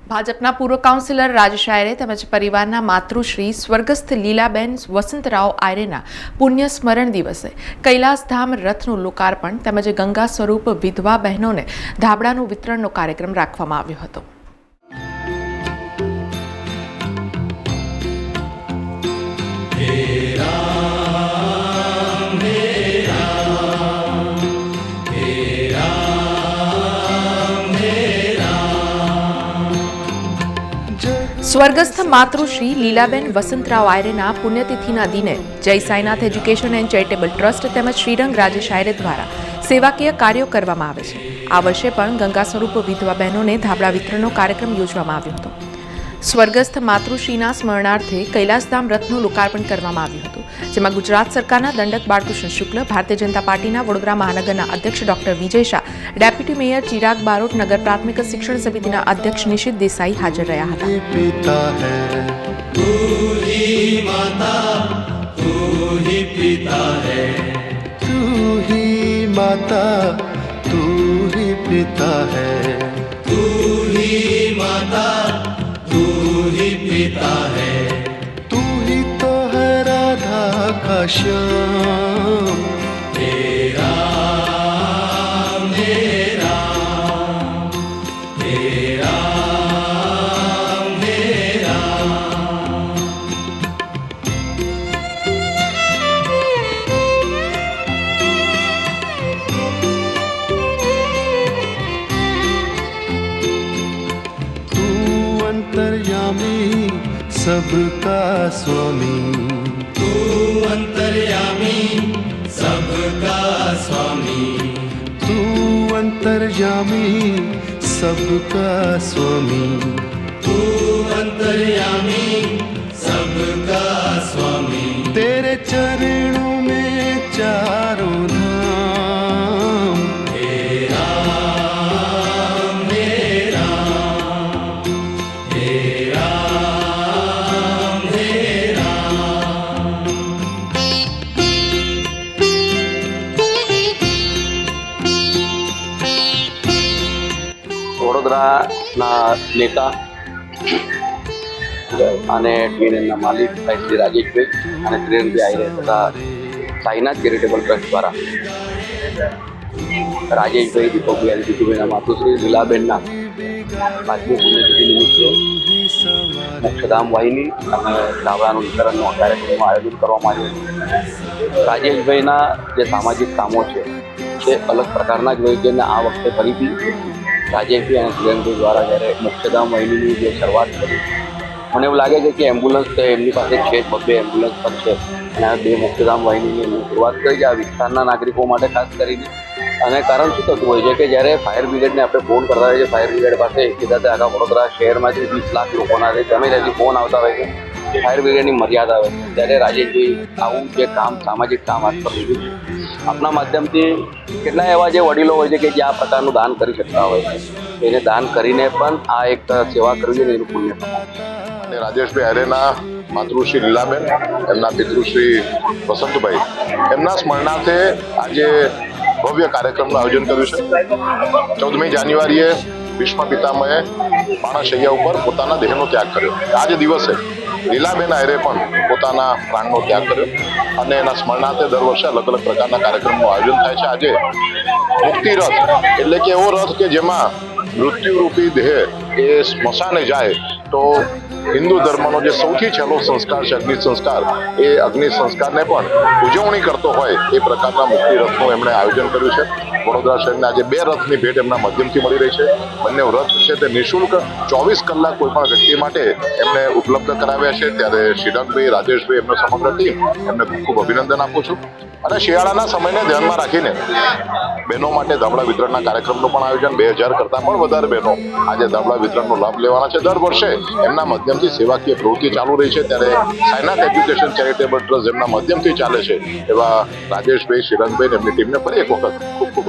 ભાજપના પૂર્વ કાઉન્સિલર રાજેશ આયરે તેમજ પરિવારના માતૃશ્રી સ્વર્ગસ્થ લીલાબેન વસંતરાવ આયરેના પુણ્ય સ્મરણ દિવસે કૈલાસધામ રથનું લોકાર્પણ તેમજ ગંગા સ્વરૂપ વિધવા બહેનોને ધાબળાનું વિતરણનો કાર્યક્રમ રાખવામાં આવ્યો હતો. સ્વર્ગસ્થ માતૃશ્રી લીલાબેન વસંતરાવ આયરેના પુણ્યતિથિના દિને જય Sainath education and charitable trust તેમજ શ્રીરંગ રાજેશ આયરે દ્વારા સેવાકીય કાર્યો કરવામાં આવે છે. આ વર્ષે પણ ગંગા સ્વરૂપ વિધવા બહેનોને ધાબળા વિતરણનો કાર્યક્રમ યોજવામાં આવ્યો હતો. સ્વર્ગસ્થ માતૃશ્રીના સ્મરણાર્થે કૈલાસધામ રથનું લોકાર્પણ કરવામાં આવ્યું હતું, જેમાં ગુજરાત સરકારના દંડક બાળકૃષ્ણ શુક્લ, ભારતીય જનતા પાર્ટીના વડોદરા મહાનગરના અધ્યક્ષ doctor Vijay Shah, deputy mayor Chirag Barot, નગર પ્રાથમિક શિક્ષણ સમિતિના અધ્યક્ષ નિશિત દેસાઈ હાજર રહ્યા હતા. पिता है तू ही तो है राधा का श्याम तेरा मेरा तेरा मेरा. तू अंतर्यामी सबका स्वामी तू अंतर्यामी सबका स्वामी तू अंतर्यामी सबका स्वामी तू अंतर्यामी सबका स्वामी तेरे चरणों में चारों धाम तेरा मेरा વડોદરાના નેતા અને ટીએનએલના માલિક ભાઈ શ્રી રાજેશભાઈ અને શ્રીરંગભાઈ આયરે તથા સાઈનાથ ચેરિટેબલ ટ્રસ્ટ દ્વારા રાજેશભાઈ, દીપકભાઈ અને જીતુભાઈના માતુશ્રી લીલાબેનના 5મી પુણ્યતિથિ નિમિત્તે મોક્ષધામ વાહિની અને ધાબળાનું વિતરણનો કાર્યક્રમનું આયોજન કરવામાં આવ્યું છે. રાજેશભાઈના જે સામાજિક કામો છે તે અલગ પ્રકારના જ હોય છે અને આ વખતે ફરીથી રાજેશભાઈ અને શ્રીરંગભાઈ દ્વારા જ્યારે મોક્ષધામ વાહિનીની જે શરૂઆત કરી, મને એવું લાગે છે કે એમ્બ્યુલન્સ તો એમની પાસે છે જ, 2 એમ્બ્યુલન્સ પણ છે અને આ 2 મોક્ષધામ વાહિનીની એમની શરૂઆત કરી છે આ વિસ્તારના નાગરિકો માટે ખાસ કરીને. અને કારણ શું થતું હોય છે કે જ્યારે ફાયર બ્રિગેડને આપણે ફોન કરતા હોઈએ છીએ, ફાયર બ્રિગેડ પાસે સીધા આખા વડોદરા શહેરમાંથી 20 લાખ લોકોના ગમે ત્યાંથી ફોન આવતા હોય છે, ફાયર બ્રિગેડની મર્યાદા હોય છે. ત્યારે રાજેશભાઈ આવું જે કામ, સામાજિક કામ હાથ પર લીધું છે. આપના માધ્યમથી કેટલાય એવા જે વડીલો હોય છે કે જે આ પ્રકારનું દાન કરી શકતા હોય છે, એને દાન કરીને પણ આ એક સેવા કરવી જોઈએ, એનું પુણ્ય અને રાજેશભાઈ આયરેના માતૃશ્રી લીલાબેન, એમના પિતૃશ્રી વસંતભાઈ, એમના સ્મરણાર્થે આજે ભવ્ય કાર્યક્રમનું આયોજન કર્યું છે. 14મી જાન્યુઆરીએ ભીષ્મ પિતામહે માણસૈયા ઉપર પોતાના દેહનો ત્યાગ કર્યો. આ જ દિવસે લીલાબેન આયરે પણ પોતાના પ્રાણનો ત્યાગ કર્યો અને એના સ્મરણાર્થે દર વર્ષે અલગ અલગ પ્રકારના કાર્યક્રમનું આયોજન થાય છે. આજે મુક્તિ રથ એટલે કે એવો રથ કે જેમાં મૃત્યુરૂપી દેહ એ સ્મશાને જાય તો હિન્દુ ધર્મનો જે સૌથી છેલ્લો સંસ્કાર છે અગ્નિ સંસ્કાર, એ અગ્નિ સંસ્કારને પણ ઉજવણી કરતો હોય એ પ્રકારના મુક્તિ રથનું એમણે આયોજન કર્યું છે. વડોદરા શહેરને આજે 2 રથની ભેટ એમના માધ્યમથી મળી રહી છે. બંને રથ છે તે નિઃશુલ્ક 24 કલાક કોઈ પણ વ્યક્તિ માટે એમને ઉપલબ્ધ કરાવ્યા છે. ત્યારે શ્રીરંગભાઈ, રાજેશભાઈ, એમનો સમગ્ર ટીમ એમને ખૂબ ખૂબ અભિનંદન આપું છું. અને શિયાળાના સમયને ધ્યાનમાં રાખીને બહેનો માટે ધાબળા વિતરણના કાર્યક્રમનું પણ આયોજન 2000 કરતાં પણ વધારે બહેનો આજે ધાબળા વિતરણનો લાભ લેવાના છે. દર વર્ષે એમના માધ્યમથી સેવાકીય પ્રવૃત્તિ ચાલુ રહી છે. ત્યારે સાઈનાથ એજ્યુકેશન ચેરિટેબલ ટ્રસ્ટ એમના માધ્યમથી ચાલે છે એવા રાજેશભાઈ, શ્રીરંગભાઈ એમની ટીમને ફરી એક વખત ખૂબ ખૂબ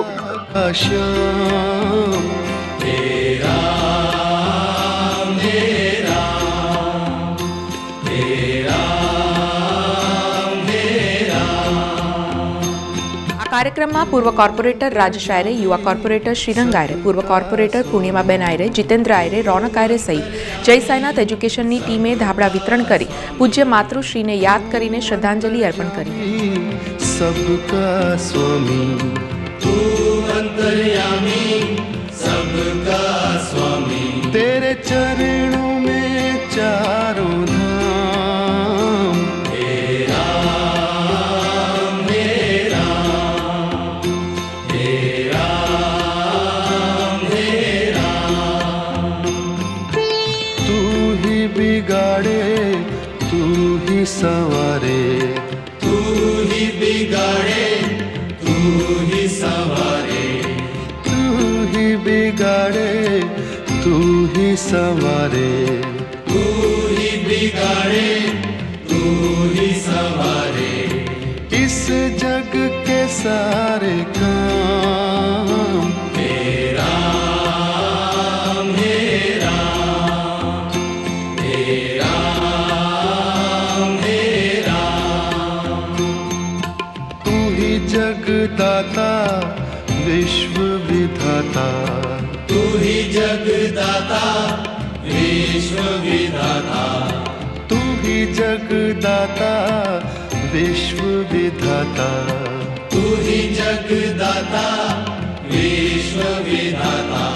કાર્યક્રમમાં પૂર્વ કોર્પોરેટર રાજેશ આયરે, યુવા કોર્પોરેટર શ્રીરંગ આયરે, પૂર્વ કોર્પોરેટર પૂર્ણિમાબેન આયરે, જીતેન્દ્ર આયરે, રોનક આયરે સહિત જય સાઈનાથ એજ્યુકેશનની ટીમે ધાબળા વિતરણ કરી પૂજ્ય માતૃશ્રીને યાદ કરીને શ્રદ્ધાંજલિ અર્પણ કરી. सबका स्वामी तू अंतर्यामी सबका स्वामी तेरे चरणों में चारों धाम तू ही बिगाड़े तू ही संवारे बिगाड़े तू ही संवारे तू ही संवारे तू ही बिगाड़े तू ही संवारे इस जग के सारे काम तेरा मेरा तेरा जगदाता विश्व विधाता तू ही जगदाता विश्व विधाता तू ही जगदाता विश्व विधाता तू ही जगदाता विश्व विधाता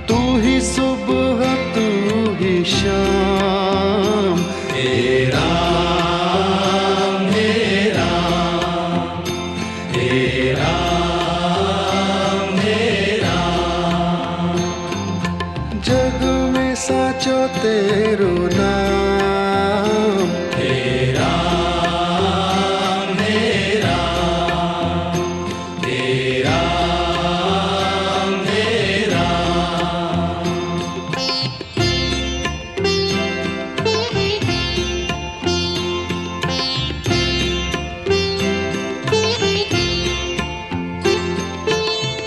तू ही सुबह तू ही शाम तेरा जग में साचो तेरो नाम तेरा मेरा तेरा मेरा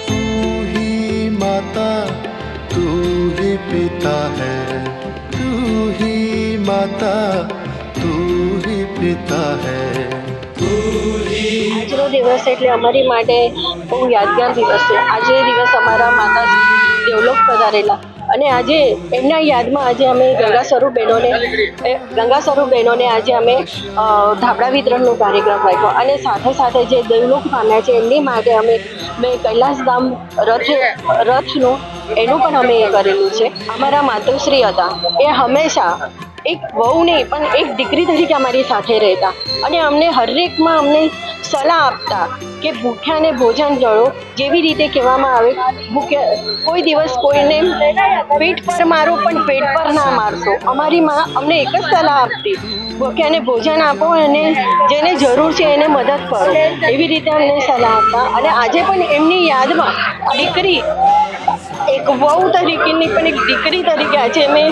तू ही माता तू ही पिता है तू ही माता तू ही पिता है આજનો દિવસ એટલે અમારી માટે બહુ યાદગાર દિવસ છે. આજે દિવસ અમારા માતા દેવલોક પધારેલા અને આજે એમના યાદમાં આજે અમે ગંગા સ્વરૂપ બહેનોને આજે અમે ધાબળા વિતરણનો કાર્યક્રમ રાખ્યો અને સાથે સાથે જે દેવલોક પામ્યા છે એમની માટે અમે કૈલાસધામ રથનું એનું પણ અમે કરેલું છે. અમારા માતૃશ્રી હતા એ હંમેશા એક વહુ નહીં પણ એક દીકરી તરીકે અમારી સાથે રહેતા અને અમને હરેકમાં અમને સલાહ આપતા કે ભૂખ્યાને ભોજન જળો. જેવી રીતે કહેવામાં આવે કોઈ દિવસ કોઈને પેટ પર મારો પણ પેટ પર ના મારશો. અમારી માં અમને એક જ સલાહ આપતી, ભૂખ્યાને ભોજન આપો અને જેને જરૂર છે એને મદદ કરો. એવી રીતે અમને સલાહ આપતા અને આજે પણ એમની યાદમાં દીકરી એક વહુ તરીકેની પણ એક દીકરી તરીકે આજે અમે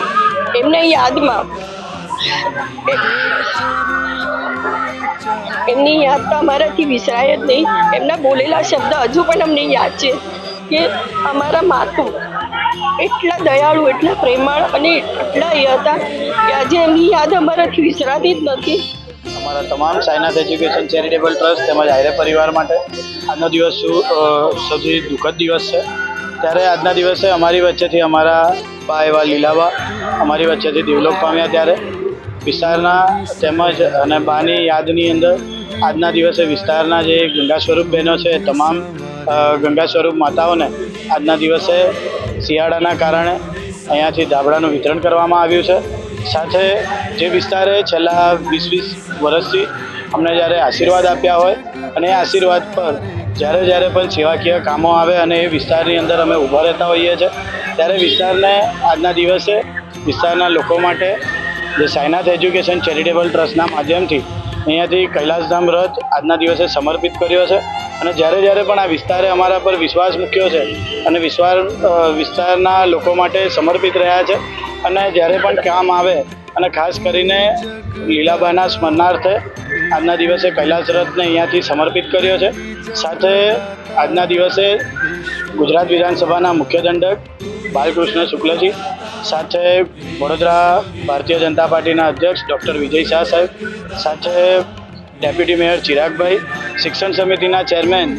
એમની યાદમાં એમની યાદ તો અમારાથી વિસરાય જ નહીં. એમના બોલેલા શબ્દ હજુ પણ અમને યાદ છે કે અમારા માતું એટલા દયાળુ, એટલા પ્રેમાળ અને એટલા એ હતા કે આજે એમની યાદ અમારાથી વિસરાતી જ નથી. અમારા તમામ સાઈનાથ એજ્યુકેશન ચેરિટેબલ ટ્રસ્ટ તેમજ આયરે પરિવાર માટે આજનો દિવસ સૌથી દુઃખદ દિવસ છે. ત્યારે આજના દિવસે અમારી વચ્ચેથી અમારા બા એવા લીલાબા અમારી વચ્ચેથી દેવલોક પામ્યા. ત્યારે વિસ્તારના તેમજ અને બાની યાદની અંદર આજના દિવસે વિસ્તારના જે ગંગા સ્વરૂપ બહેનો છે તમામ ગંગા સ્વરૂપ માતાઓને આજના દિવસે શિયાળાના કારણે અહીંયાથી ધાબળાનું વિતરણ કરવામાં આવ્યું છે. સાથે જે વિસ્તારે છેલ્લા 20 વર્ષથી અમને જ્યારે આશીર્વાદ આપ્યા હોય અને એ આશીર્વાદ પર જ્યારે પણ સેવાકીય કામો આવે અને એ વિસ્તારની અંદર અમે ઊભા રહેતા હોઈએ છીએ ત્યારે વિસ્તારને આજના દિવસે વિસ્તારના લોકો માટે જે સાઈનાથ એજ્યુકેશન ચેરિટેબલ ટ્રસ્ટના માધ્યમથી અહીંયાથી કૈલાસધામ રથ આજના દિવસે સમર્પિત કર્યો છે. અને જ્યારે પણ આ વિસ્તારે અમારા પર વિશ્વાસ મૂક્યો છે અને વિસ્તારના લોકો માટે સમર્પિત રહ્યા છે અને જ્યારે પણ કામ આવે અને ખાસ કરીને લીલાબાના સ્મરણાર્થે આજના દિવસે કૈલાસ રથને અહીંયાથી સમર્પિત કર્યો છે. સાથે આજના દિવસે ગુજરાત વિધાનસભાના મુખ્ય દંડક બાલકૃષ્ણ શુક્લજી, સાથે વડોદરા ભારતીય જનતા પાર્ટીના અધ્યક્ષ ડૉક્ટર વિજય શાહ સાહેબ, સાથે ડેપ્યુટી મેયર ચિરાગભાઈ શિક્ષણ સમિતિના ચેરમેન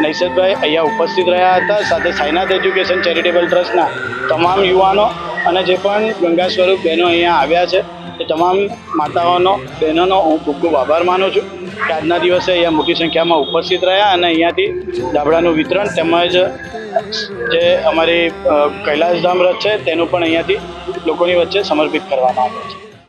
નૈસદભાઈ અહીંયા ઉપસ્થિત રહ્યા હતા. સાથે સાઈનાથ એજ્યુકેશન ચેરિટેબલ ટ્રસ્ટના તમામ યુવાનો અને જે પણ ગંગા સ્વરૂપ બહેનો અહીંયા આવ્યા છે એ તમામ માતાઓનો બહેનોનો હું ખૂબ ખૂબ આભાર માનું છું કે આજના દિવસે અહીંયા મોટી સંખ્યામાં ઉપસ્થિત રહ્યા અને અહીંયાથી ધાબળાનું વિતરણ તેમજ જે અમારી કૈલાસધામ રથ છે તેનું પણ અહીંયાથી લોકોની વચ્ચે સમર્પિત કરવામાં આવે છે.